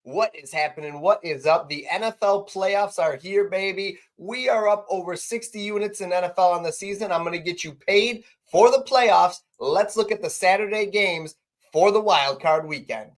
What is happening? What is up? The NFL playoffs are here, baby. We are up over 60 units in NFL on the season. I'm going to get you paid for the playoffs. Let's look at the Saturday games for the wild card weekend.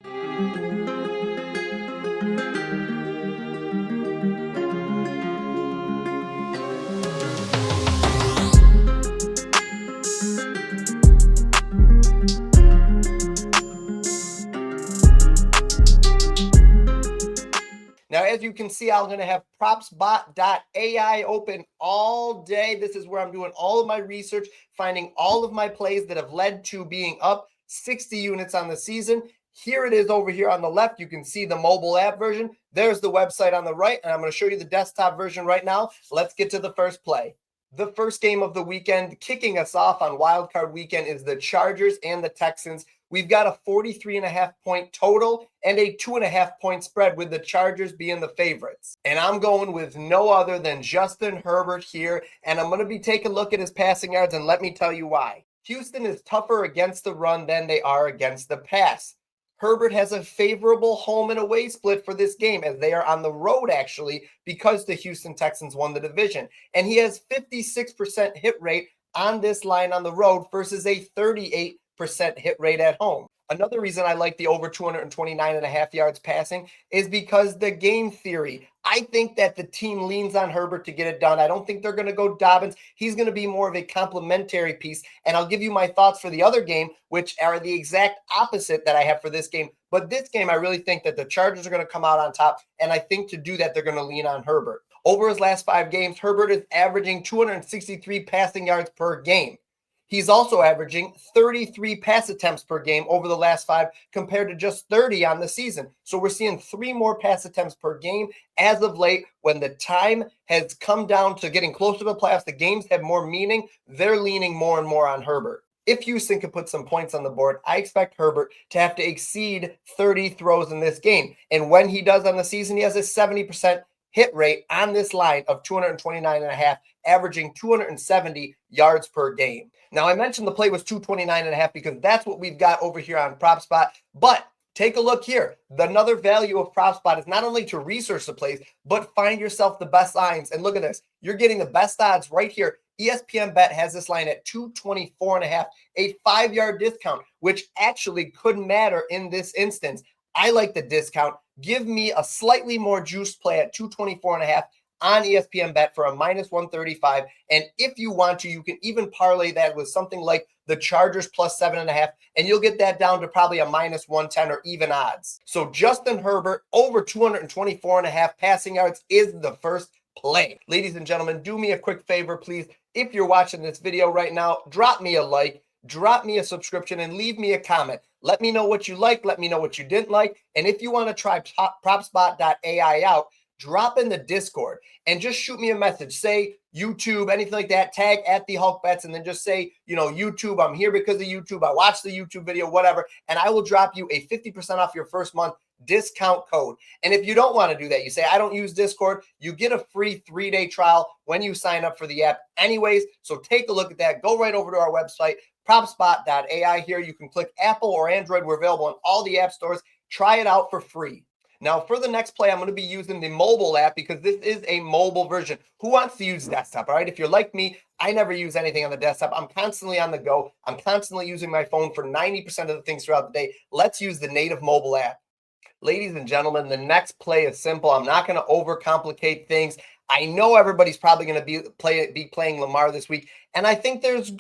Now, as you can see, I'm going to have PropsBot.AI open all day. This is where I'm doing all of my research, finding all of my plays that have led to being up 60 units on the season. Here it is over here on the left. You can see the mobile app version. There's the website on the right, and I'm going to show you the desktop version right now. Let's get to the first play. The first game of the weekend, kicking us off on Wildcard weekend, is the Chargers and the Texans. We've got a 43.5 point total and a 2.5 point spread, with the Chargers being the favorites. And I'm going with no other than Justin Herbert here. And I'm going to be taking a look at his passing yards, and let me tell you why. Houston is tougher against the run than they are against the pass. Herbert has a favorable home and away split for this game, as they are on the road actually, because the Houston Texans won the division. And he has 56% hit rate on this line on the road versus a 38% hit rate at home. Another reason I like the over 229.5 yards passing is because the game theory. I think that the team leans on Herbert to get it done. I don't think they're going to go Dobbins. He's going to be more of a complementary piece. And I'll give you my thoughts for the other game, which are the exact opposite that I have for this game. But this game, I really think that the Chargers are going to come out on top. And I think to do that, they're going to lean on Herbert. Over his last 5 games, Herbert is averaging 263 passing yards per game. He's also averaging 33 pass attempts per game over the last 5 compared to just 30 on the season. So we're seeing 3 more pass attempts per game as of late. When the time has come down to getting closer to the playoffs, the games have more meaning. They're leaning more and more on Herbert. If Houston can put some points on the board, I expect Herbert to have to exceed 30 throws in this game. And when he does on the season, he has a 70% hit rate on this line of 229.5, averaging 270 yards per game. Now, I mentioned the play was 229.5 because that's what we've got over here on PropsBot. But take a look here. Another value of PropsBot is not only to research the plays, but find yourself the best lines. And look at this. You're getting the best odds right here. ESPN Bet has this line at 224.5, a 5-yard discount, which actually could matter in this instance. I like the discount. Give me a slightly more juiced play at 224.5 on ESPN Bet for a minus 135. And if you want to, you can even parlay that with something like the Chargers plus 7.5, and you'll get that down to probably a minus 110 or even odds. So Justin Herbert over 224.5 passing yards is the first play. Ladies and gentlemen, do me a quick favor, please. If you're watching this video right now, drop me a like, drop me a subscription, and leave me a comment. Let me know what you liked. Let me know what you didn't like. And if you want to try PropsBot.AI out, drop in the Discord and just shoot me a message. Say YouTube, anything like that. Tag at the Hulk Bets, and then just say, YouTube, I'm here because of YouTube. I watched the YouTube video, whatever. And I will drop you a 50% off your first month discount code. And if you don't want to do that, you say, I don't use Discord, you get a free 3-day trial when you sign up for the app anyways. So take a look at that. Go right over to our website, PropsBot.AI. Here you can click Apple or Android. We're available in all the app stores. Try it out for free. Now, for the next play, I'm going to be using the mobile app because this is a mobile version. Who wants to use desktop? All right. If you're like me, I never use anything on the desktop. I'm constantly on the go. I'm constantly using my phone for 90% of the things throughout the day. Let's use the native mobile app. Ladies and gentlemen, the next play is simple. I'm not going to overcomplicate things. I know everybody's probably going to be playing Lamar this week, and I think there's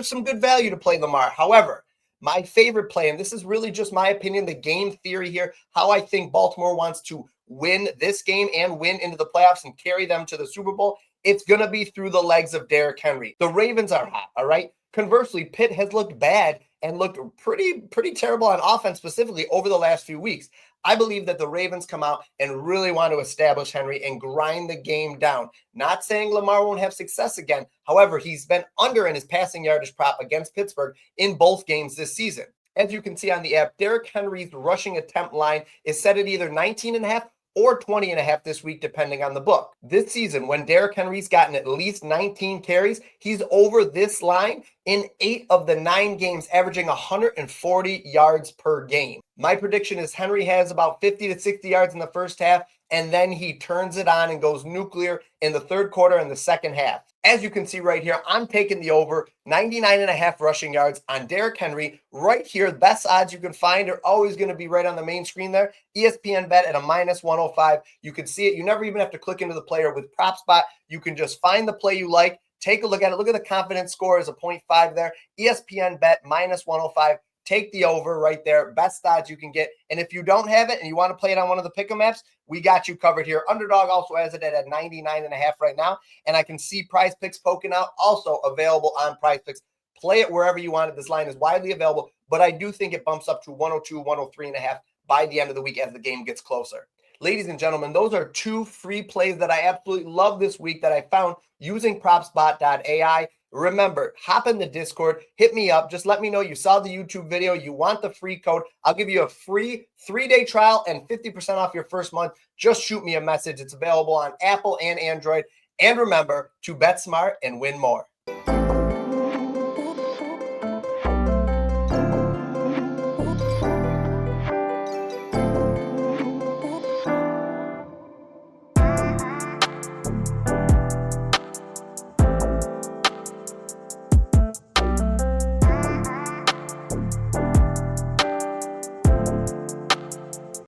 some good value to play Lamar. However, my favorite play, and this is really just my opinion, the game theory here, how I think Baltimore wants to win this game and win into the playoffs and carry them to the Super Bowl, it's going to be through the legs of Derrick Henry. The Ravens are hot, all right? Conversely, Pitt has looked bad and looked pretty terrible on offense, specifically over the last few weeks. I believe that the Ravens come out and really want to establish Henry and grind the game down. Not saying Lamar won't have success again. However, he's been under in his passing yardage prop against Pittsburgh in both games this season. As you can see on the app, Derrick Henry's rushing attempt line is set at either 19.5 or 20.5 this week, depending on the book. This season, when Derrick Henry's gotten at least 19 carries, he's over this line in 8 of the 9 games, averaging 140 yards per game. My prediction is Henry has about 50 to 60 yards in the first half, and then he turns it on and goes nuclear in the third quarter and the second half. As you can see right here, I'm taking the over 99.5 rushing yards on Derrick Henry right here. The best odds you can find are always going to be right on the main screen there. ESPN bet at a -105. You can see it. You never even have to click into the player with PropsBot. You can just find the play you like. Take a look at it. Look at the confidence score as a 0.5 there. ESPN bet -105. Take the over right there. Best odds you can get. And if you don't have it and you want to play it on one of the pick'em apps, we got you covered here. Underdog also has it at 99.5 right now. And I can see Prizepicks poking out, also available on Prizepicks. Play it wherever you want it. This line is widely available, but I do think it bumps up to 102, 103.5 by the end of the week as the game gets closer. Ladies and gentlemen, those are 2 free plays that I absolutely love this week that I found using PropsBot.AI. Remember, hop in the Discord, hit me up. Just let me know you saw the YouTube video, you want the free code. I'll give you a free 3-day trial and 50% off your first month. Just shoot me a message. It's available on Apple and Android. And remember to bet smart and win more.